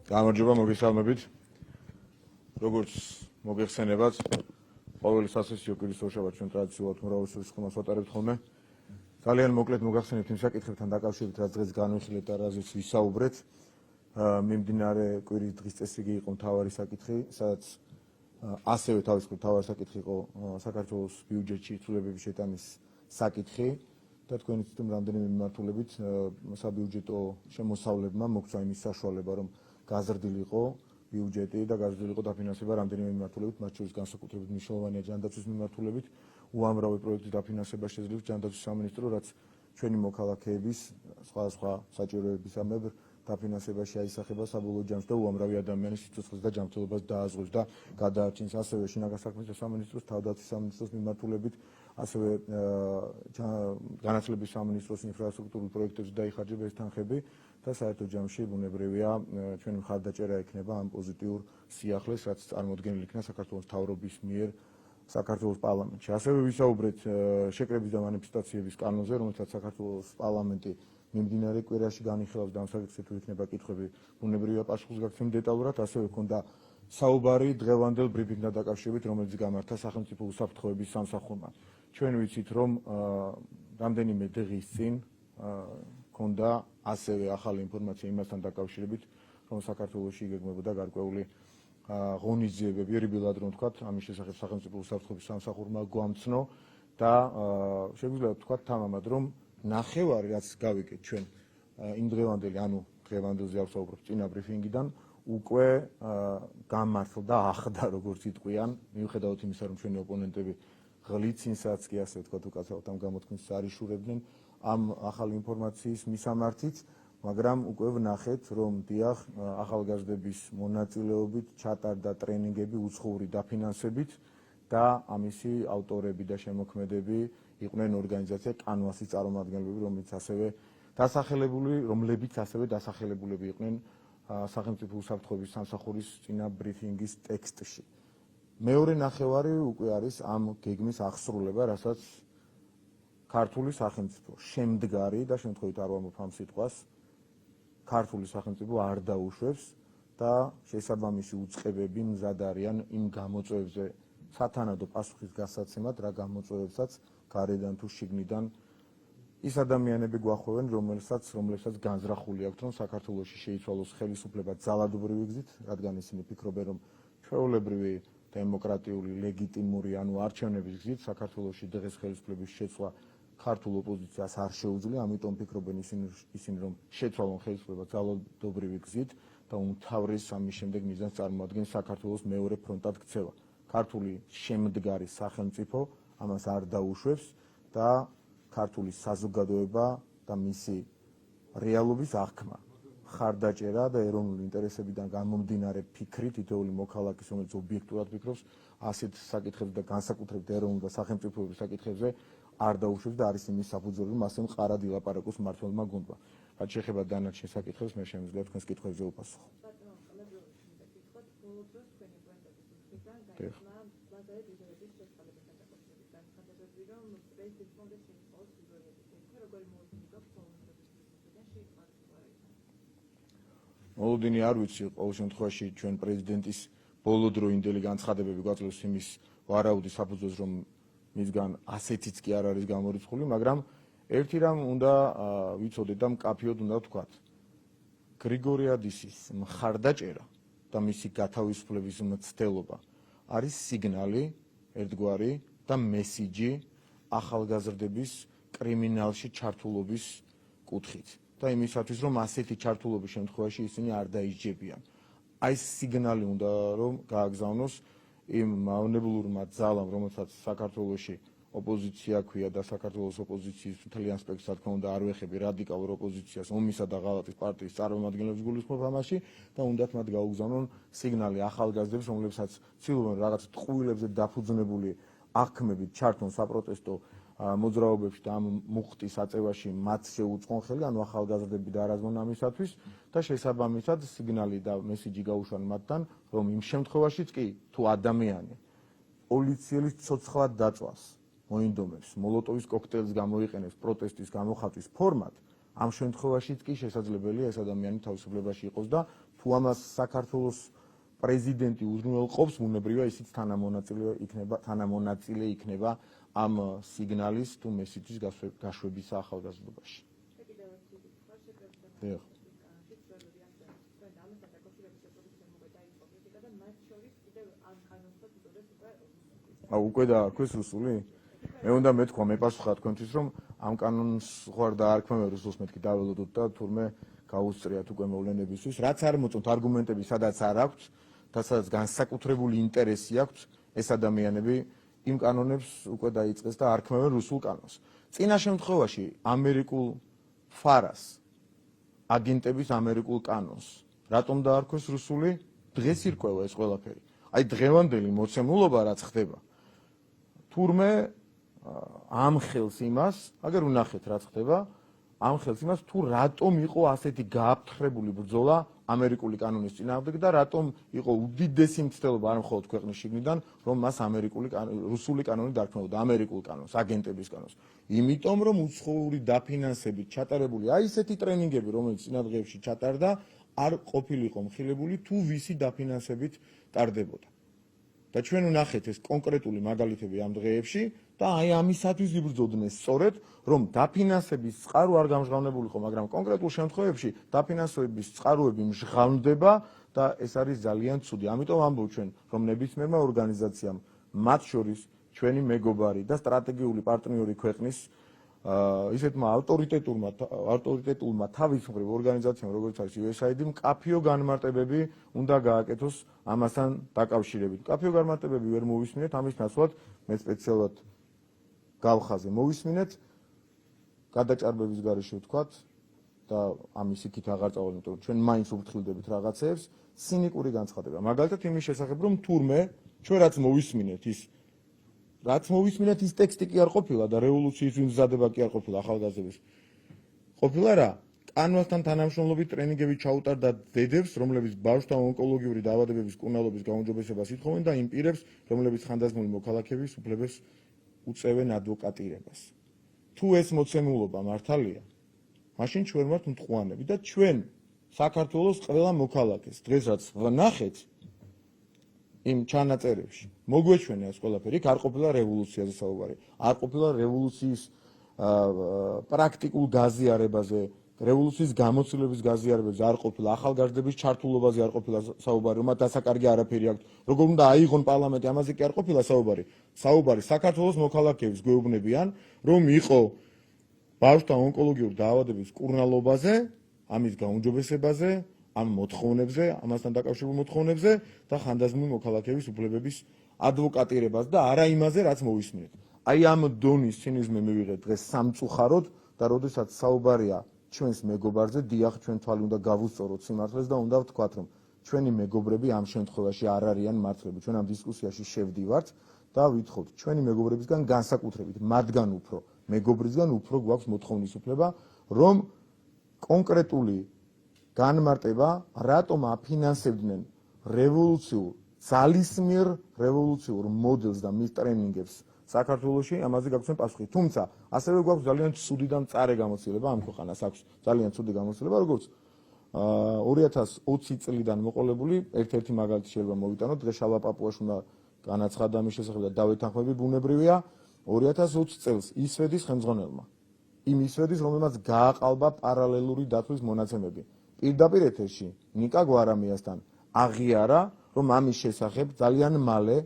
გამარჯობა, მოგესალმებით. როგორც მოგეხსენებათ, ყოველი სასესიო კვირის ორშაბათს ჩვენ ტრადიციულად მრავალსურს ხმას ვატარებთ ხოლმე. ძალიან მოკლედ მოგახსენებთ იმ საკითხებთან დაკავშირებით, რაც დღეს განვიხილეთ და რაზეც ვისაუბრეთ. მიმდინარე კვირის დღის წესრიგი იყო მთავარი საკითხი, სადაც ასევე თავისუფლად მთავარი საკითხი იყო საქართველოს ბიუჯეტში ცვლილებების შეტანის საკითხი და თქვენ იცით, რომ რამდენიმე მიმართულებით საბიუჯეტო შემოსავლებმა მოგცა იმის საშუალება, რომ გაზრდილიყო ბიუჯეტი და გაზრდილიყო დაფინანსება რამდენიმე მიმართულებით, მათ შორის განსაკუთრებით მნიშვნელოვანია ჯანდაცვის მიმართულებით. უამრავი პროექტის დაფინანსება შეძლებს ჯანდაცვის სამინისტრო, რაც ჩვენი მოქალაქეების სხვადასხვა საჭიროებისამებრ დაფინანსებაში აისახება საბოლოო ჯამში და უამრავი ადამიანის სიცოცხლეს და ჯანმრთელობას დააზღვევს და გადაარჩენს. ასევე შინაგან საქმეთა სამინისტროს, თავდაცვის სამინისტროს მიმართულებით, ასევე განათლების სამინისტროს ინფრასტრუქტურულ პროექტებზე დაიხარჯება ეს თანხები და საერთო ჯამში ბუნებრივია ჩვენი მხარდაჭერა ექნება ამ პოზიტიურ სიახლეს, რაც წარმოდგენილი იქნა საქართველოს მთავრობის მიერ საქართველოს პარლამენტში. ასევე ვისაუბრეთ შეკრების და მანიფესტაციების კანონზე, რომელსაც საქართველოს პარლამენტი მიმდინარე კვირაში განიხილავს და ამ საკითხზე თუ იქნება კითხვები, ბუნებრივია პასუხს გაგცემ დეტალურად. ასევე ჰქონდა საუბარი დღევანდელ ბრიფინგთან დაკავშირებით, რომელიც გამართა სახელმწიფო უსაფრთხოების სამსახურმა. ჩვენ ვიცით, რომ რამდენიმე დღის წინ ჰქონდა ასევე ახალი ინფორმაცია იმასთან დაკავშირებით, რომ საქართველოში იგეგმებოდა გარკვეული ღონისძიებები, რიბილად რომ ვთქვათ, ამის შესახებ სახელმწიფო უსაფრთხოების სამსახურმა გვამცნო და შეგვიძლია ვთქვათ თამამად, რომ ნახევარი, რაც გავიგეთ ჩვენ იმ დღევანდელი, ანუ დღევანდელზე ავსაუბრობ წინა ბრიფინგიდან, უკვე გამართლდა, ახდა, როგორც იტყვიან, მიუხედავად იმისა, რომ ჩვენი ოპონენტები ღლიცინსაც კი ასე ვთქვათ, უკაცრავად ამ გამოთქმის არიშურებდნენ ამ ახალი ინფორმაციის მისამართით, მაგრამ უკვე ვნახეთ, რომ დიახ, ახალგაზრდების მონაწილეობით ჩატარდა ტრენინგები უცხოური დაფინანსებით და ამისი ავტორები და შემოქმედები იყვნენ ორგანიზაცია კანვასის წარმომადგენლები, რომლებიც ასევე დასახელებულები იყვნენ სახელმწიფო უსაფრთხოების სამსახურის წინა ბრიფინგის ტექსტში. მეორე ნახევარი უკვე არის ამ გეგმის აღსრულება, რასაც ქართული სახელმწიფო შემდგარი და შემთხვევით არ ვამბობ ამ სიტყვას, ქართული სახელმწიფო არ დაუშვებს და შესაბამისი უწყებები მზად არიან იმ გამოწვევებზე სათანადო პასუხის გასაცემად, რა გამოწვევებსაც გარედან თუ შიგნიდან ის ადამიანები გვახვევენ, რომლებსაც განზრახული აქვთ, რომ საქართველოში შეიცვალოს ხელისუფლება ძალადობრივი გზით, რადგან ისინი ფიქრობენ, რომ ჩვეულებრივი დემოკრატიული, ლეგიტიმური, ანუ არჩევნების გზით საქართველოში დღეს ხელისუფლების შეცვლა ქართულ ოპოზიციას არ შეუძლია, ამიტომ ფიქრობენ ისინი, რომ შეცვალონ ხელისუფლება ძალადობრივი გზით და უმთავრეს ამის შემდეგ მიზანს წარმოადგენს საქართველოს მეორე ფრონტად ქცევა. ქართული შემდგარი სახელმწიფო ამას არ დაუშვებს და ქართული საზოგადოება და მისი რეალობის აღქმა, ხარდაჭერა და ეროვნული ინტერესებიდან გამომდინარე ფიქრი, თითოეული მოქალაქის, რომელიც ობიექტურად ფიქრობს ასეთ საკითხებზე და განსაკუთრებით ეროვნულ და სახელმწიფოების საკითხებზე არ დაუშვებს და არის იმის საფუძველი, რომ ასე მყარად ილაპარაკოს მმართველმა გუნდმა. რაც შეეხება დანარჩენ საკითხებს, მე შემიძლია თქვენს კითხვებზე უპასუხო. მოლოდინი არ ვიცი, ყოველ შემთხვევაში ჩვენ პრეზიდენტის ბოლოდროინდელი განცხადებები გვაძლევს იმის ვარაუდის საფუძველს, რომ მისგან ასეთიც კი არ არის გამორიცხული, მაგრამ ერთი რამ უნდა ვიცოდეთ და მკაფიოდ უნდა ვთქვათ. გრიგორიადისის მხარდაჭერა და მისი გათავისუფლების მცდელობა არის სიგნალი ერთგვარი და მესიჯი ახალგაზრდების კრიმინალში ჩართულობის კუთხით. და იმისათვის, რომ ასეთი ჩართულობის შემთხვევაში ისინი არ დაიჯებიან. აი ეს სიგნალი უნდა რომ გააგზავნოს იმ მავნებლურმა ძალამ, რომელსაც საქართველოში ოპოზიცია ქვია და საქართველოს ოპოზიციის მთლიან სპექტრს, რა თქმა უნდა, არ ვეხები რადიკალურ ოპოზიციას, ომისა და ღალატის პარტიის წარმომადგენლებს გულისხმობ ამაში და უნდათ მათ გაუგზავნონ სიგნალი ახალგაზრდებს, რომლებსაც ცდილობენ რაღაც ტყუილებზე დაფუძნებული აღქმებით ჩართონ საპროტესტო მოძრაობებში და ამ მუხტის აწევაში მათ შეუწყონ ხელი, ანუ ახალგაზრდები და არაზმონ ამისათვის და შესაბამისად სიგნალი და მესიჯი გაუშვან მათთან, რომ იმ შემთხვევაშიც კი თუ ადამიანი პოლიციელის ცოცხლად დაწვას მოინდომებს, მოლოტოვის კოქტეილს გამოიყენებს პროტესტის გამოხატვის ფორმად, ამ შემთხვევაშიც კი შესაძლებელია ეს ადამიანი თავისუფლებაში იყოს და თუ ამას საქართველოს პრეზიდენტი უზრუნველყოფს, ბუნებრივია ისიც თანამონაწილე იქნება ამ სიგნალის თუ მესიჯის გაშვებისა ახალგაზრდობაში. უკვე დაარქვეს რუსული? მე უნდა მეთქვა, მეპასუხა თქვენთვის, რომ ამ კანონს ხوار დაარქმევ რუსულს მეთქი დაველოდოთ და თურმე გაუსწრიათ უკვე მოვლენებისთვის. რაც არ მოწონთ არგუმენტები, სადაც არ აქვთ და სადაც განსაკუთრებული ინტერესი აქვთ, ეს ადამიანები იმ კანონებს უკვე დაიწყეს და არქმევენ რუსულ კანონს. წინა შემთხვევაში ამერიკულ ფარას აგენტების ამერიკულ კანონს რატომ დაარქვეს რუსული? დღეს ირკვევა ეს ყველაფერი. აი დღევანდელი მოცემულობა რაც ხდება. თურმე ამხელს იმას, აგერ უნახეთ რაც ხდება, ამხელს იმას თუ რატომ იყო ასეთი გააფთხრებული ბრძოლა ამერიკული კანონის წინააღმდეგ და რატომ იყო უდიდესი მცდელობა არ მხოლოდ ქვეყნის შიგნიდან, რომ მას რუსული კანონი დარქმეოდა, ამერიკულ კანონს, აგენტების კანონს. იმიტომ რომ უცხოური დაფინანსებით ჩატარებული აი ესეთი ტრენინგები, რომელიც წინა დღეებში ჩატარდა, არ ყოფილიყო მხილებული თუ ვისი დაფინანსებით ტარდებოდა. და ჩვენ ვნახეთ ეს კონკრეტული მაგალითები ამ დღეებში და აი ამისათვის იბრძოდნენ სწორედ, რომ დაფინანსების წყარო არ გამჟღავნებულიყო, მაგრამ კონკრეტულ შემთხვევებში დაფინანსების წყაროები მჟღავნდება და ეს არის ძალიან ცუდი. ამიტომ ამბობ ჩვენ, რომ ნებისმიერმა ორგანიზაციამ, მათ შორის ჩვენი მეგობარი და სტრატეგიული პარტნიორი ქვეყნის ისეთმა ავტორიტეტულმა თავის მხრივ ორგანიზაციამ, როგორც არის USAID, მკაფიო განმარტებები უნდა გააკეთოს ამასთან დაკავშირებით. მკაფიო განმარტებები ვერ მოვისმინეთ, ამის ნაცვლად მე სპეციალურად გავხაზე მოვისმინეთ, გადაჭარბების გარეშე ვთქვათ და ამის იქით აღარ წავალ, იმიტომ რომ ჩვენ მაინც ვფრთხილდებით რაღაცეებს, სინიკური განცხადება. მაგალითად იმის შესახებ, რომ თურმე ჩვენ რაც მოვისმინეთ ის ტექსტი კი არ ყოფილა და რევოლუციის მზადება კი არ ყოფილა ახალგაზრდების. ყოფილა რა? კანონთან თანამშრომლობით ტრენინგები ჩაუტარდა დედებს, რომლებიც ბავშვთა ონკოლოგიური დაავადებების მკურნალობის გაუმჯობესებას ითხოვენ და იმ პირებს, რომლებიც ხანდაზმული მოქალაქეების უფლებებს უწევენ ადვოკატირებას. თუ ეს მოცემულობა მართალია, მაშინ ჩვენ ვართ მტყუანები და ჩვენ საქართველოს ყველა მოქალაქეს დღესაც ვნახეთ იმ ჩანაწერებში. მოგვეჩვენა ეს ყველაფერი, იქ არ ყოფილა რევოლუციაზე საუბარი, არ ყოფილა რევოლუციის პრაქტიკულ გაზიარებაზე, რევოლუციის გამოცდილების გაზიარებაზე არ ყოფილა, ახალგაზრდების ჩართულობაზე არ ყოფილა საუბარი, რომ დასაკარგი არაფერი აქვთ. როგორ უნდა აიღონ პარლამენტი, ამაზე კი არ ყოფილა საუბარი. საუბარი საქართველოს მოქალაქეებს გვეუბნებიან, რომ იყო ბავშვთა ონკოლოგიური დაავადების მკურნალობაზე, ამის გაუმჯობესებაზე, ამ მოთხოვნებზე, ამასთან დაკავშირებულ მოთხოვნებზე და ხანდაზმული მოქალაქეების უფლებების ადვოკატირებას და არა იმაზე, რაც მოვისმინეთ. აი ამ დონის ცინიზმი მივიღეთ დღეს სამწუხაროდ და როდესაც საუბარია ჩვენს მეგობარზე, დიახ, ჩვენ თვალი უნდა გავუსწოროთ სიმართლეს და უნდა ვთქვათ, რომ ჩვენი მეგობრები ამ შემთხვევაში არ არიან მართლები. ჩვენ ამ დისკუსიაში შევდივართ და ვითხოვთ ჩვენი მეგობრებისგან განსაკუთრებით, მათგან უფრო, მეგობრისგან უფრო გვაქვს მოთხოვნის უფლება, რომ კონკრეტული განმარტება, რატომ აფინანსებდნენ რევოლუციურ, ძალისმიერ რევოლუციურ მოდელს და მის ტრენინგებს საქართველოში, ამაზე გაგვცემ პასუხი. თუმცა, ასევე გვაქვს ძალიან ცუდი და მწარე გამოცდილება, ამ ქვეყანას აქვს ძალიან ცუდი გამოცდილება, როგორც 2020 წლიდან მოყოლებული ერთ-ერთი მაგალითი შეიძლება მოვიტანოთ, დღეს შალვა პაპუაშვილმა განაცხადა ამის შესახებ და დავეთანხმები, ბუნებრივია 2020 წელს ისვედის ხელმძღვანელმა. იმ ისვედის, რომელმაც გააყალბა პარალელური დათვლის მონაცემები. პირდაპირ ეთერში ნიკა გვარამიასთან აღიარა, რომ ამის შესახებ ძალიან მალე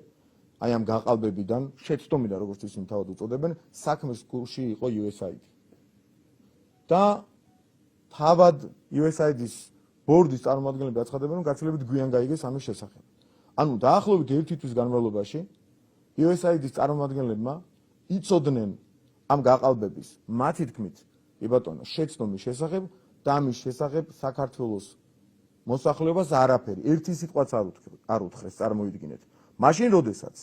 აი ამ გაყალბებიდან შეცდომიდან, როგორც ისინი თავად უწოდებენ, საქმის კურსში იყო USAID. და თავად USAID-ის ბორდის წარმომადგენლები აცხადებენ, რომ გაცილებით გვიან გაიგეს ამის შესახებ. ანუ დაახლოებით 1 თვის განმავლობაში USAID-ის წარმომადგენლებმა იცოდნენ ამ გაყალბების მათი თქმით, კი ბატონო, შეცდომის შესახებ და ამის შესახებ საქართველოს მოსახლეობას არაფერი, ერთი სიტყვაც არ უთხრეს, წარმოიდგინეთ. მაშინ როდესაც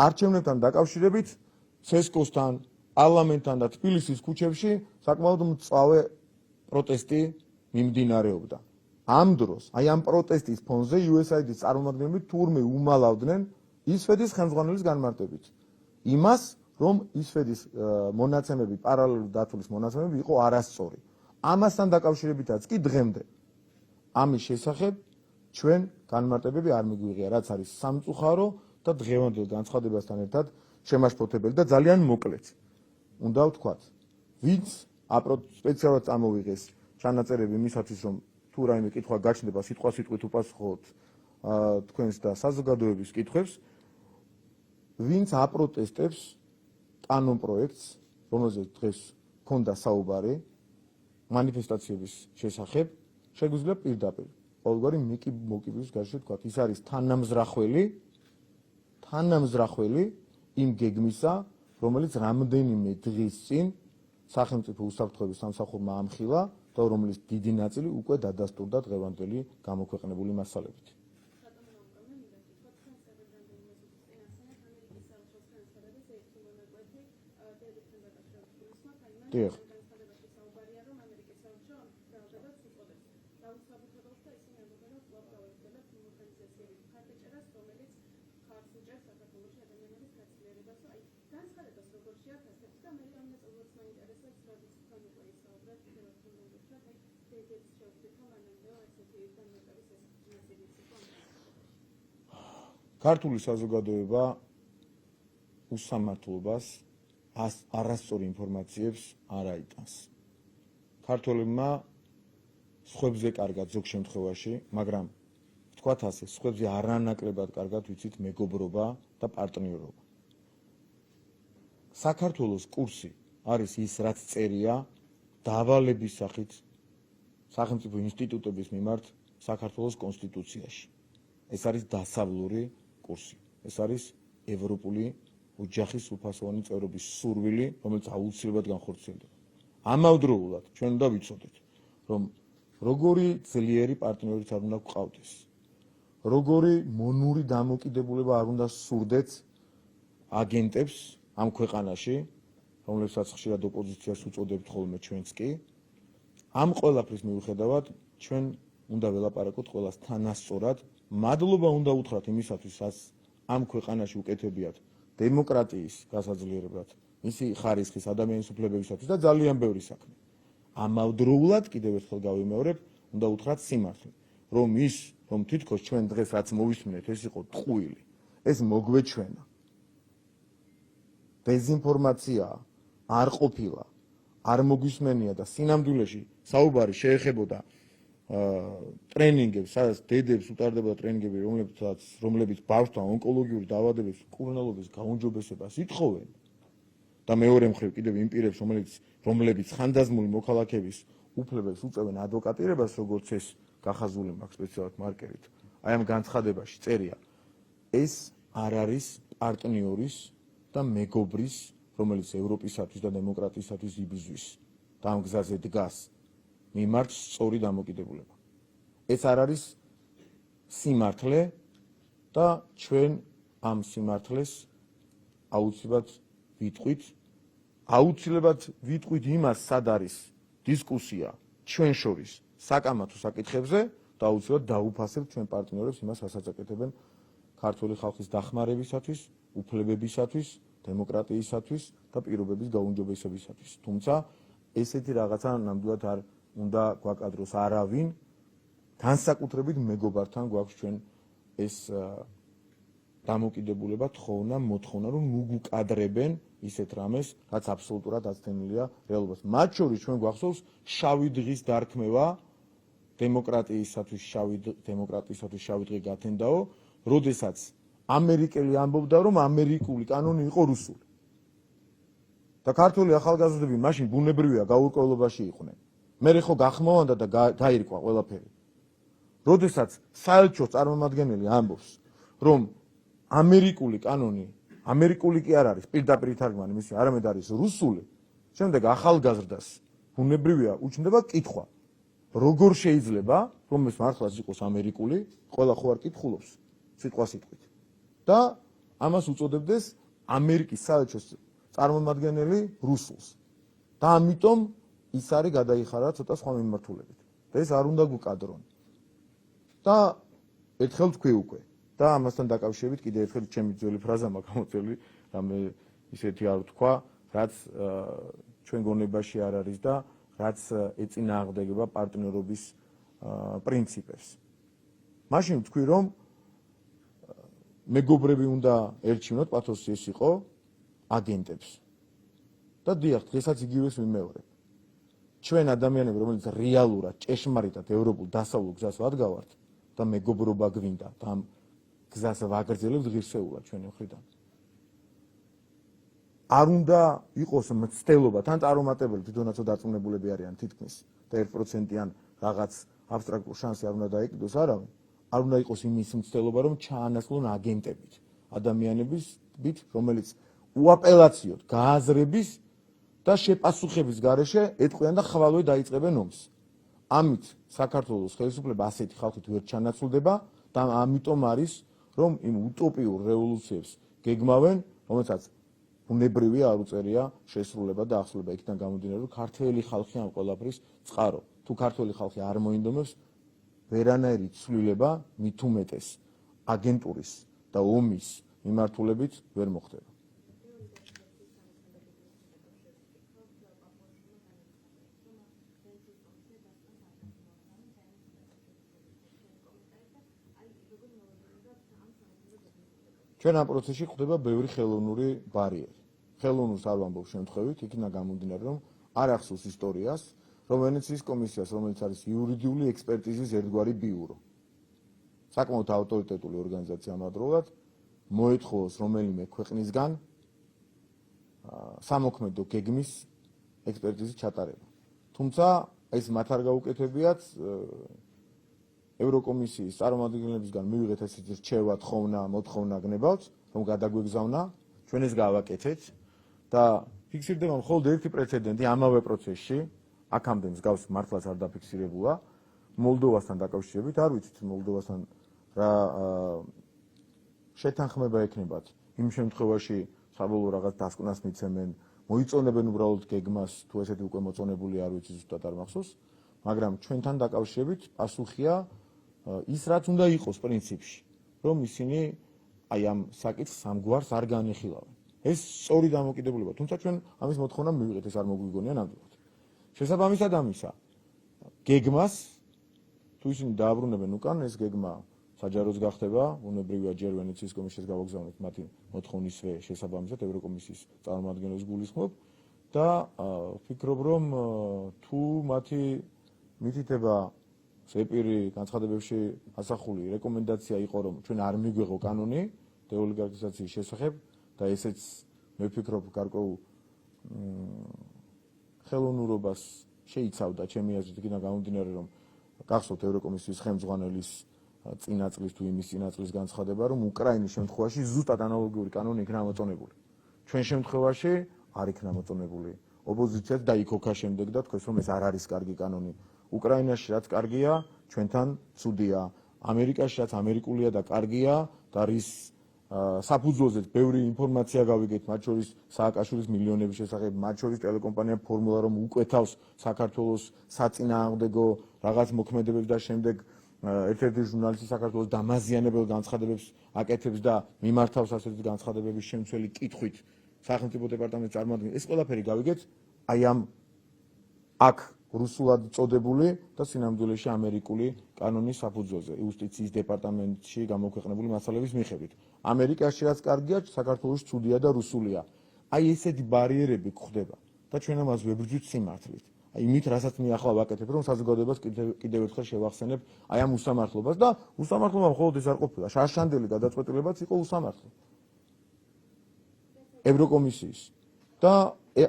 არჩევნებთან დაკავშირებით ცესკოსთან, პარლამენტთან და თბილისის ქუჩებში საკმაოდ მწვავე პროტესტი მიმდინარეობდა. ამ დროს, აი ამ პროტესტის ფონზე USAID-ის წარმომადგენლები თურმე უმალავდნენ ისვედის ხელმძღვანელის განმარტებით. იმას, რომ ისვედის მონაცემები, პარალელური დათვლის მონაცემები იყო არასწორი. ამასთან დაკავშირებითაც კი დღემდე ამის შესახებ ჩვენ განმარტებები არ მიგვიღია, რაც არის სამწუხარო და დღევანდელ განცხადებასთან ერთად შემაშფოთებელი და ძალიან მოკლედ. უნდა ვთქვათ, ვინც სპეციალურად წამოვიღეს ჩანაწერები იმისათვის, რომ თუ რაიმე კითხვა გაჩნდება, სიტყვასიტყვით უპასუხოთ თქვენს და საზოგადოების კითხვებს, ვინც აპროტესტებს კანონ პროექტს, რომელზეც დღეს ქონდა საუბარი მანიფესტაციების შესახებ, შეგვიძლია პირდაპირ ყოველგვარი მოკიდვის გარშე თქვათ, ის არის თანამზრახველი იმ გეგმისა, რომელიც რამდენიმე დღის წინ სახელმწიფო უსაფრთხოების სამსახურმა ამხილა და რომლის დიდი ნაწილი უკვე დადასტურდა დღევანდელი გამოქვეყნებული მასალებით. დიახ. ქართული საზოგადოება უსამართლობას არასწორ ინფორმაციებს არ აიტანს. ქართველებმა სხვებზე კარგად ზოგ შემთხვევაში, მაგრამ ვთქვათ ასე, სხვებზე არანაკლებად კარგად ვიცით მეგობრობა და პარტნიორობა. საქართველოს კურსი არის ის, რაც წერია დავალების სახით სახელმწიფო ინსტიტუტების მიმართ საქართველოს კონსტიტუციაში. ეს არის დასავლური კურსი. ეს არის ევროპული ოჯახის უფასოვანი წევრობის სურვილი, რომელიც აუცილებლად განხორციელდება. ამავდროულად ჩვენ უნდა ვიცოდეთ, რომ როგორი ძლიერი პარტნიორიც არ უნდა გვყავდეს, როგორი მონური დამოკიდებულება არ უნდა სურდეთ აგენტებს ამ ქვეყანაში, რომლებსაც ხშირად ოპოზიციას უწოდებთ ხოლმე ჩვენც კი, ამ ყველაფრის მიუხედავად ჩვენ უნდა ველაპარაკოთ ყველას თანასწორად. მადლობა უნდა უთხრათ იმისათვის, რაც ამ ქვეყანაში უკეთებიათ დემოკრატიის გასაძლიერებლად, მისი ხარისხის ადამიანის უფლებებისათვის და ძალიან ბევრი საქმე. ამავდროულად კიდევ ერთხელ გავიმეორებ, უნდა უთხრათ სიმართლე, რომ თითქოს ჩვენ დღეს რაც მოვისმინეთ, ეს იყო ტყუილი, ეს მოგვეჩვენა. დეზინფორმაცია არ ყოფილა, არ მოგვისმენია და სინამდვილეში საუბარი შეეხებოდა ტრენინგებს, სადაც დედებს utardebოდა ტრენინგები, რომლებიც ბავშვთან ონკოლოგიური დაავადების მკურნალობის გაუმჯობესებას ითხოვენ და მეორე მხრივ კიდევ იმ პირებს, რომლებიც ხანდაზმული მოქალაქეების უფლებებს უწევენ ადვოკატირებას, როგორც ეს გახაზული მაქვს სპეციალურად მარკერით. აი ამ განცხადებაში წერია, ეს არ არის პარტნიორის და მეგობრის, რომელიც ევროპისათვის და დემოკრატიისათვის იბრძვის და ამ გზაზე დგას მიმართ სწორი დამოკიდებულება. ეს არ არის სიმართლე და ჩვენ ამ სიმართლეს აუცილებლად ვიტყვით იმას, სად არის დისკუსია ჩვენ შორის საკამათო საკითხებზე და აუცილებლად დაუფასებთ ჩვენ პარტნიორებს იმას, რასაც აკეთებენ ქართული ხალხის დახმარებისათვის, უფლებებისათვის, დემოკრატიისათვის და პირობების გაუმჯობესებისათვის. თუმცა ესეთი რაღაცა ნამდვილად არ უნდა გვაკადროს არავინ, განსაკუთრებით მეგობართან გვაქვს ჩვენ ეს დამოკიდებულება, თხოვნა, მოთხოვნა, რომ უგუკადრებენ ისეთ რამეს, რაც აბსოლუტურად აცდენილია რეალობას. მათ შორის ჩვენ გვახსოვს შავი დღის დარქმევა, დემოკრატიისათვის შავი დღე გათენდაო, როდესაც ამერიკელი ამბობდა, რომ ამერიკული კანონი იყო რუსული. და ქართული ახალგაზრდები მაშინ ბუნებრივია გაურკვევლობაში იყვნენ. მერე ხო გახმოვანდა და გაირკვა ყველაფერი. როდესაც საელჩოს წარმომადგენელი ამბობს, რომ ამერიკული კანონი, ამერიკული კი არ არის, პირდაპირ ითარგმნა მისი, არამედ არის რუსული, შემდეგ ახალგაზრდას ბუნებრივია უჩნდება კითხვა, როგორ შეიძლება, რომ ეს მართლაც იყოს ამერიკული, ყველა ხო არ კითხულობს სიტყვასიტყვით. და ამას უწოდებდეს ამერიკის საელჩოს წარმომადგენელი რუსულს. და ამიტომ ის არის გადაიხარა ცოტა სხვა მიმართულებით. და ეს არ უნდა გვუკადრონ. და ერთხელ თქვი უკვე და ამასთან დაკავშირებით კიდევ ერთხელ ჩემი ძველი ფრაზა მაქვს გამოწვეული, რამე ისეთი არ ვთქვა, რაც ჩვენ გონებაში არ არის და რაც ეწინააღმდეგება პარტნიორობის პრინციპებს. მაშინ ვთქვი, რომ მეგობრები უნდა ერჩივნოთ, პათოსი ეს იყო აგენტებს. და დიახ, დღესაც იგივეს ვიმეორებ. ჩვენ ადამიანები, რომელიც რეალურად, ჭეშმარიტად ევროპულ დასავლურ გზას ვადგავართ და მეგობრობა გვინდა და ამ გზას ვაგრძელებთ ღირსეულად ჩვენი მხრიდან. არ უნდა იყოს მცდელობა, თან წარუმატებელი თვითონაც დაწუნებულები არიან თითქმის და 1%-იან რაღაც აბსტრაქტულ შანსი არ უნდა დაეკიდოს არავინ. არ უნდა იყოს იმის მცდელობა, რომ ჩაანაცვლონ აგენტებით, ადამიანებით, რომელიც უაპელაციოდ გააზრების და შეპასუხების გარეშე ეტყვიან და ხვალვე დაიწყებენ ომს. ამით საქართველოს ხელისუფლება ასეთი ხალხით ვერ ჩანაცვლდება და ამიტომ არის, რომ იმ უტოპიურ რევოლუციებს გეგმავენ, რომელსაც ბუნებრივია არ უწერია შესრულება და ახსნება იქიდან გამომდინარე, რომ ქართველი ხალხი ამ ყველაფრის წყარო. თუ ქართველი ხალხი არ მოინდომებს, ვერანაირი ცვლილება მით უმეტეს აგენტურის და ომის მიმართულებით ვერ მოხდება. ჩვენ ამ პროცესში ხდება ბევრი ხელოვნური ბარიერი. ხელოვნურს არ ვამბობ შემთხვევით, იქიდან გამომდინარე, რომ არ ახსოვს ისტორიას, რომ ვენეციის კომისიას, რომელიც არის იურიდიული ექსპერტიზის ერთგვარი ბიურო. საკმაოდ ავტორიტეტული ორგანიზაცია ამავდროულად მოეთხოვოს რომელიმე ქვეყნისგან სამოქმედო გეგმის ექსპერტიზის ჩატარება. თუმცა ეს მათ არ გაუკეთებიათ ევროკომისიის წარმომადგენლებისგან მივიღეთ ესეთი რჩევა, თხოვნა, მოთხოვნა გნებავთ, რომ გადაგვეგზავნა, ჩვენ ეს გავაკეთეთ და ფიქსირდება მხოლოდ ერთი პრეცედენტი ამავე პროცესში, აქამდე მსგავს მართლაც არ დაფიქსირებულა, მოლდოვასთან დაკავშირებით, არ ვიცით მოლდოვასთან რა შეთანხმება ექნებათ. იმ შემთხვევაში საბოლოო რაღაც დასკვნას მიცემენ, მოიწონებენ უბრალოდ გეგმას, თუ ესეთი უკვე მოწონებული არ ვიცი ზუსტად არ მახსოვს, მაგრამ ჩვენთან დაკავშირებით პასუხია ის რაც უნდა იყოს პრინციპში, რომ ისინი აი ამ საკითხს სამგვარს არ განიხილავენ. ეს სწორი დამოკიდებულება, თუმცა ჩვენ ამის მოთხოვნა მივიღეთ, ეს არ მოგვიგონია ნამდვილად. შესაბამისად ამისა, გეგმას თუ ისინი დააბრუნებენ უკან, ეს გეგმა საჯაროც გახდება, ბუნებრივია ჯერ ვენეციის კომისიას გავაგზავნეთ მათი მოთხოვნისვე შესაბამისად ევროკომისიის წარმომადგენლებს გულისხმობ და ვფიქრობ, რომ თუ მათი მითითება ზეპირი განცხადებებში ასახული რეკომენდაცია იყო, რომ ჩვენ არ მიგვეღო კანონი დეოლიგარქიზაციის შესახებ და ესეც მე ვფიქრობ გარკვეულ ხელოვნურობას შეიცავდა ჩემი აზრით, იქიდან გამომდინარე, რომ გახსოვთ ევროკომისიის ხელმძღვანელის წინა წლის თუ იმის წინა წლის განცხადება, რომ უკრაინის შემთხვევაში ზუსტად ანალოგიური კანონი იქნა მოწონებული. ჩვენ შემთხვევაში არ იქნა მოწონებული. ოპოზიციაც დაიქოქა შემდეგ და თქვეს, რომ ეს არ არის კარგი კანონი. უკრაინაში რაც კარგია, ჩვენთან ცუდია. ამერიკაში რაც ამერიკულია და კარგია და რის საფუძველზეც ბევრი ინფორმაცია გავიგეთ, მათ შორის სააკაშვილის მილიონების შესახებ, მათ შორის ტელეკომპანია ფორმულა, რომ უკვეთავს საქართველოს საწინააღმდეგო რაღაც მოქმედებებს და შემდეგ ერთ-ერთი ჟურნალისტი საქართველოს დამაზიანებელ განცხადებებს აკეთებს და მიმართავს ასეთი განცხადებების შემცველი კითხვით სახელმწიფო დეპარტამენტის წარმომადგენლებს. ეს ყველაფერი გავიგეთ აი ამ აქ რუსულად წოდებული და სინამდვილეში ამერიკული კანონის საფუძველზე, იუსტიციის დეპარტამენტში გამოქვეყნებული მასალების მიხედვით. ამერიკაში რაც კარგია, საქართველოში ცუდია და რუსულია. აი ესეთი ბარიერები გვხვდება და ჩვენ ამას ვებრძვით სიმართლით. აი იმით, რასაც მე ახლა ვაკეთებ, რომ საზოგადოებას კიდევ ერთხელ შევახსენებ აი ამ უსამართლობას და უსამართლობა მხოლოდ ეს არ ყოფილა, შარშანდელი გადაწყვეტილებაც იყო უსამართლო. ევროკომისიის და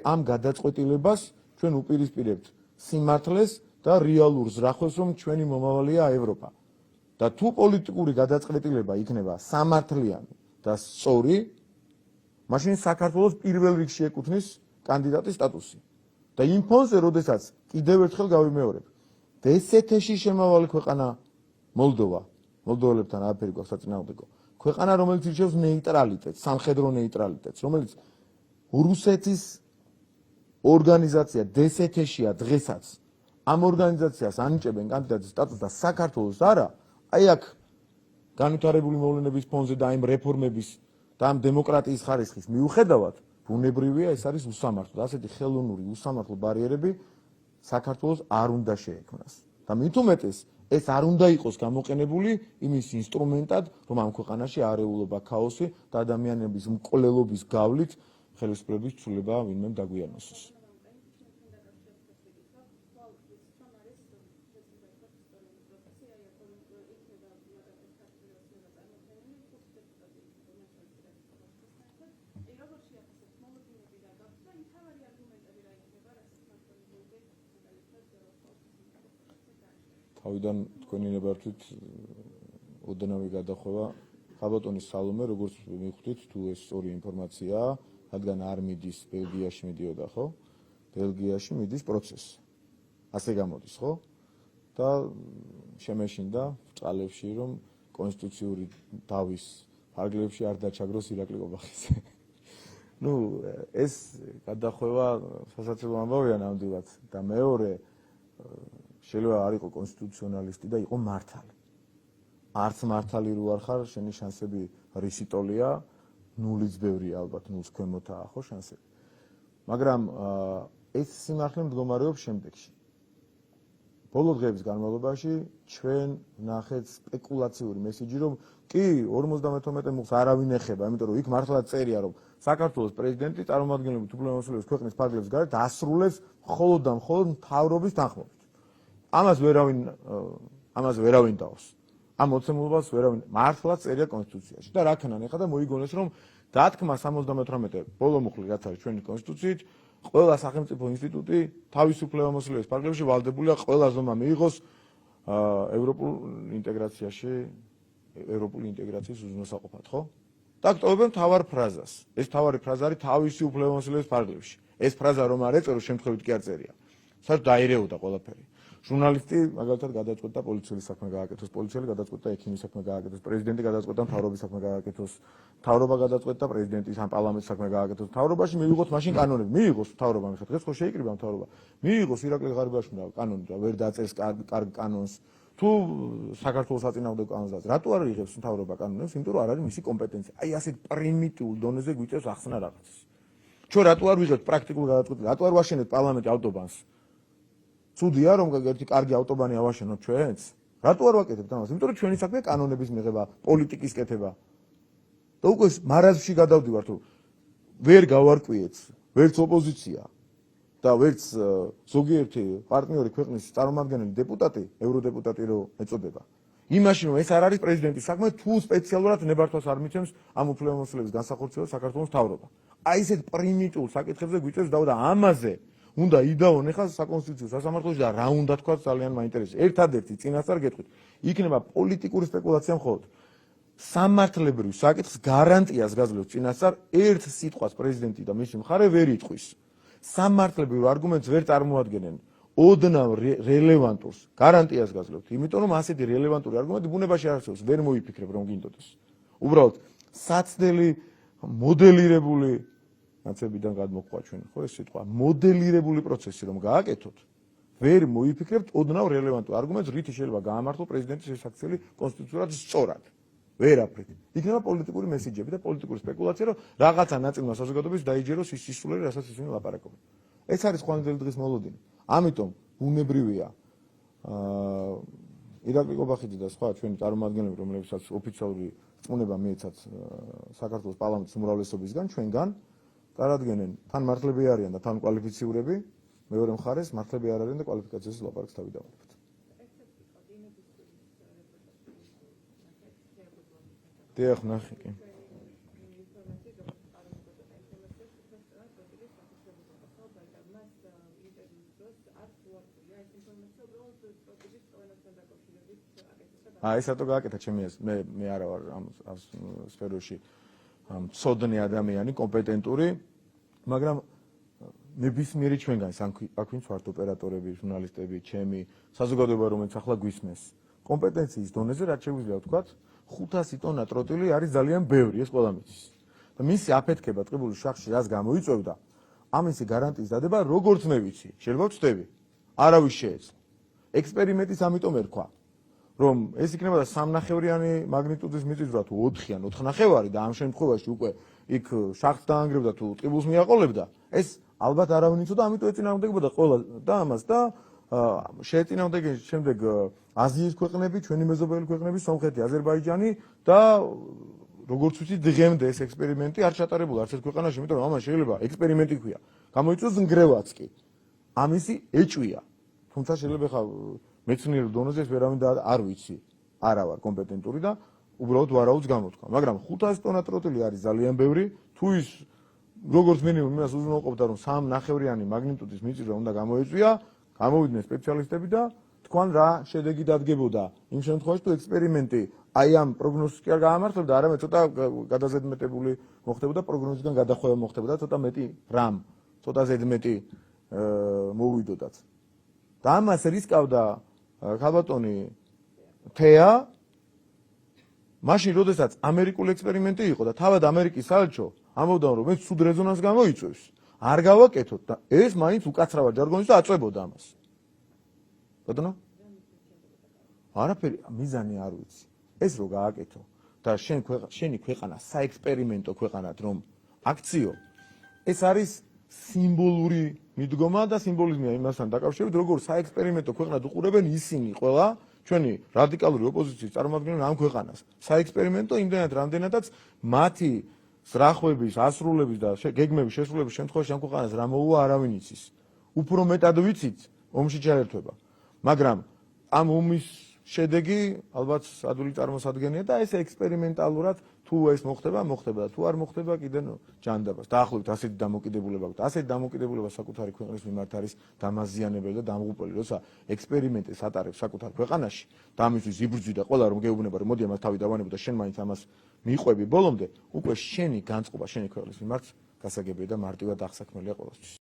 ამ გადაწყვეტილებას ჩვენ უპირისპირებთ სიმართლეს და რეალურ ზრახველს, რომ ჩვენი მომავალია ევროპა. და თუ პოლიტიკური გადაწყვეტილება იქნება სამართლიანი და სწორი, მაშინ საქართველოს პირველ რიგში ეკუთვნის კანდიდატის სტატუსი. და იმ ფონზე, როდესაც კიდევ ერთხელ გავიმეორებ, DST-ში შემავალი ქვეყანა მოლდოვა, მოლდოველებთან არაფერი გვაქვს საწინააღმდეგო. ქვეყანა, რომელიც ირჩევს ნეიტრალიტეტს, სამხედრო ნეიტრალიტეტს, რომელიც რუსეთის ორგანიზაცია DST-შია დღესაც. ამ ორგანიზაციას ანიჭებენ კანდიდატის სტატუსს და საქართველოს არა, აი აქ განვითარებული მოვლენების ფონზე და იმ რეფორმების და ამ დემოკრატიის ხარისხის მიუხედავად, ბუნებრივია ეს არის უსამართლო. ასეთი ხელოვნური უსამართლო ბარიერები საქართველოს არ უნდა შეექმნას. და მით უმეტეს ეს არ უნდა იყოს გამოყენებული იმის ინსტრუმენტად, რომ ამ ქვეყანაში არეულობა ქაოსი და ადამიანების მკვლელობის გავლით ხელისუფლების ცვლილება ვინმე დაგვიანოსოს. თავიდან თქვენი ნებართვით ოდნავი გადახვევა ხაბატონის სალომე, როგორც მივხვდით, თუ ეს სწორი ინფორმაციაა, რადგან არ მიდის ბელგიაში მიდიოდა, ხო? ბელგიაში მიდის პროცესი. ასე გამოდის, ხო? და შემეშინდა ბრწყალებში, რომ კონსტიტუციური დავის ფარგლებში არ დაჩაგროს ირაკლი ყობახიძე. ნუ ეს გადახვევა სასაცილო ამბავია ნამდვილად და მეორე შეიძლება არ იყო კონსტიტუციონალისტი და იყო მართალი. არც მართალი რო არ ხარ, შენი შანსები რისიტოლია, ნულიც ბევრია ალბათ, ნულს ქვემოთაა ხო შანსები. მაგრამ ეს სიმართლე მდგომარეობს შემდეგში. ბოლო დღეების განმავლობაში ჩვენ ნახეთ სპეკულაციური მესიჯი, რომ კი 52 მუხს არავინ ეხება, იმიტომ რომ იქ მართლა წერია, რომ საქართველოს პრეზიდენტი წარმომადგენლობით უფლებამოსილების ქვეყნის ფარგლებს გარეთ ასრულებს მხოლოდ და მხოლოდ მთავრობის თანხმობით. ამას ვერავინ დაავს. ამ მოცემულობას ვერავინ მართლა წერია კონსტიტუციაში და რა ქნან ეხლა და მოიგონეს რომ დათქმა 78 ბოლო მუხლი რაც არის ჩვენი კონსტიტუციით, ყველა სახელმწიფო ინსტიტუტი თავისუფლებამოსილების ფარგლებში ვალდებულია ყველა ზომა მიიღოს ევროპულ ინტეგრაციის უზრუნველსაყოფად, ხო? და აქტოვებენ მთავარ ფრაზას. ეს მთავარი ფრაზა არის თავისუფლებამოსილების ფარგლებში. ეს ფრაზა რომ არ ეწერო, შემთხვევით კი არ წერია. საერთოდ დაირეოდა ყველაფერი. ჟურნალისტი მაგალითად გადაწყვეტდა პოლიციის საქმე გააკეთოს, პოლიციელი გადაწყვეტდა ექიმის საქმე გააკეთოს, პრეზიდენტი გადაწყვეტდა მთავრობის საქმე გააკეთოს, მთავრობა გადაწყვეტდა პრეზიდენტის ან პარლამენტის საქმე გააკეთოს. მთავრობაში მიიღოს მაშინ კანონები, მიიღოს მთავრობა მიხეთ, დღეს ხო შეიკრიბა მთავრობა. მიიღოს ირაკლი ღარიბაშვილმა კანონი და ვერ დაწერს კარგ კანონს. თუ საქართველოს აწინააღმდეგო კანონს დაწერს, რატო არ იღებს მთავრობა კანონებს? იმიტომ რომ არ არის მისი კომპეტენცია. აი ასეთ პრიმიტიულ დონეზე გვიწევს ახსნა რაღაცას. ჩვენ რატო არ ვიღებთ პრაქტიკულ გადაწყვეტილებას? რატო არ ვაშენებთ პარლამენტი ავტობანს? ცუდია რომ ერთი კარგი ავტობანი ავაშენოთ ჩვენც? რატო არ ვაკეთებთ ამას? იმიტომ რომ ჩვენი საქმე კანონების მიღება, პოლიტიკის კეთება. და უკვე მარაზმში გადავდივართ, რომ ვერ გავარკვიეთ, ვერც ოპოზიცია და ვერც ზოგიერთი პარტნიორი ქვეყნის წარმომადგენელი დეპუტატი, ევროდეპუტატი რო ეწოდება. იმაში რომ ეს არ არის პრეზიდენტის საქმე, თუ სპეციალურად ნებართვას არ მიცემს ამ უფლებამოსილების განსახორციელებას საქართველოს მთავრობა. აი ესეთ პრიმიტიულ საკითხებზე გვიწევს და ამაზე უნდა იდაონ ეხლა საკონსტიტუციო სასამართლოში და რა უნდა თქვა ძალიან მაინტერესებს. ერთადერთი წინასწარ გეტყვით, იქნება პოლიტიკური სპეკულაცია მხოლოდ. სამართლებრივ საკითხს გარანტიას გაძლევს წინასწარ ერთ სიტყვას პრეზიდენტი და მისი მხარე ვერ იტყვის. სამართლებრივ არგუმენტს ვერ წარმოადგენენ. ოდნავ რელევანტურს გარანტიას გაძლევთ, იმიტომ რომ ასეთი რელევანტური არგუმენტი ბუნებაში არ არსებობს, ვერ მოიფიქრებ რომ გინდოდეს. უბრალოდ საცდელი მოდელირებული ნაცებიდან გადმოყვა ჩვენ, ხო ეს სიტყვა, მოდელირებული პროცესი რომ გააკეთოთ, ვერ მოიფიქრებთ ოდნავ რელევანტურ არგუმენტს, რითი შეიძლება გაამართლოს პრეზიდენტის ეს აქცელი კონსტიტუციურად სწორად. ვერაფრით. იქნება პოლიტიკური მესიჯები და პოლიტიკური სპეკულაცია, რომ რაღაცა ნაწილმა საზოგადოების დაიჯეროს ის სისულელი, რასაც ისინი ლაპარაკობენ. ეს არის ხვალინდელი დღის მოლოდინი. ამიტომ ბუნებრივია ირაკლი ყობახიძე და სხვა ჩვენი წარმომადგენლები, რომლებსაც ოფიციალური წმუნება მიეცათ საქართველოს პარლამენტის უმრავლესობისგან, ჩვენგან წარადგენენ თან მართლები არიან და თან კვალიფიციურები, მეორე მხარეს მართლები არ არიან და კვალიფიკაციაზე ლაპარაკს თავი დავარქვით. დიახ, ნახე კი. ეს რატო გააკეთა ჩემი მე არა ვარ ამ სფეროში მცოდნე ადამიანი, კომპეტენტური, მაგრამ ნებისმიერი ჩვენგანს აქ ვინც ვართ ოპერატორები, ჟურნალისტები, ჩემი საზოგადოება რომელიც ახლა გვისმენს, კომპეტენციის დონეზე რაც შეგვიძლია ვთქვათ, 500 ტონა ტროტილი არის ძალიან ბევრი, ეს ყველა მიცის. და მისი აფეთქება ტყიბულის შახში რას გამოიწვევდა, ამისი გარანტიის დადება როგორც მე ვიცი, შეიძლება ვწდები. არავის შეეძლო. ექსპერიმენტის ამიტომ ერქვა, რომ ეს იქნება და 3.5-იანი მაგნიტუდის მიწისძვრა თუ 4 ან 4.5 და ამ შემთხვევაში უკვე იქ შახს დაანგრევდა თუ ტყიბულს მიაყოლებდა, ეს ალბათ არავინ იცოდა, ამიტომ ეწინააღმდეგებოდა ყველა და ამას და შეეწინააღმდეგნენ შემდეგ აზიის ქვეყნები, ჩვენი მეზობელი ქვეყნები, სომხეთი, აზერბაიჯანი და როგორც ვიცი, დღემდე ეს ექსპერიმენტი არ ჩატარებულა არც ერთ ქვეყანაში, იმიტომ რომ ამან შეიძლება ექსპერიმენტი ქვია. გამოიწვიოს ნგრევაც კი. ამისი ეჭვია. თუმცა შეიძლება ხა მეცნიერ დონეზე ეს ვერავინ და არ ვიცი. არა ვარ კომპეტენტური და უბრალოდ ვარაუდს გამოთქვა. მაგრამ 500 ტონა ტროტილი არის ძალიან ბევრი. თუ ის როგორც მინიმუმ იმას უზრუნველყოფდა, რომ 3.5-იანი მაგნიტუდის მიწისძვრა უნდა გამოეწვია, გამოვიდნენ სპეციალისტები და თქვან რა შედეგი დადგებოდა იმ შემთხვევაში თუ ექსპერიმენტი აი ამ პროგნოზს კი არ გაამართლებდა, არამედ ცოტა გადაზედმეტებული მოხდებოდა, პროგნოზისგან გადახვევა მოხდებოდა, ცოტა მეტი რამ, ცოტა ზედმეტი მოვიდოდათ. და ამას რისკავდა ქალბატონი თეა მაშინ, როდესაც ამერიკული ექსპერიმენტი იყო და თავად ამერიკის საელჩო ამბობდა, რომ ეს სულ რეზონანსს გამოიწვევს, არ გავაკეთოთ და ეს მაინც უკაცრავად ჯარგონის და აწვებოდა ამას. ბატონო? არაფერი მიზანი არ ვიცი. ეს რო გააკეთო და შენი ქვეყანა საექსპერიმენტო ქვეყანად რომ აქციო, ეს არის სიმბოლური მიდგომა და სიმბოლიზმია იმასთან დაკავშირებით, როგორ საექსპერიმენტო ქვეყნად უყურებენ ისინი ყველა ჩვენი რადიკალური ოპოზიციის წარმომადგენლები ამ ქვეყანას. საექსპერიმენტო იმდენად, რამდენადაც მათი ზრახვების, ასრულების და გეგმების შესრულების შემთხვევაში ამ ქვეყანას რა მოუვა არავინ იცის. უფრო მეტად ვიცით, ომში ჩაერთვება. მაგრამ ამ ომის შედეგი ალბათ ადვილი წარმოსადგენია და ეს ექსპერიმენტალურად თუ ეს მოხდება და თუ არ მოხდება კიდე ჯანდაბას. დაახლოებით ასეთი დამოკიდებულება აქვს. ასეთი დამოკიდებულება საკუთარი ქვეყნის მიმართ არის დამაზიანებელი და დამღუპელი, როცა ექსპერიმენტს ატარებს საკუთარ ქვეყანაში და ამისთვის იბრძვი და ყველა რომ გეუბნება რომ მოდი ამას თავი დავანებო და შენ მაინც ამას მიყვები ბოლომდე, უკვე შენი განწყობა შენი ქვეყნის მიმართ გასაგებია და მარტივად აღსაქმელია ყველასთვის.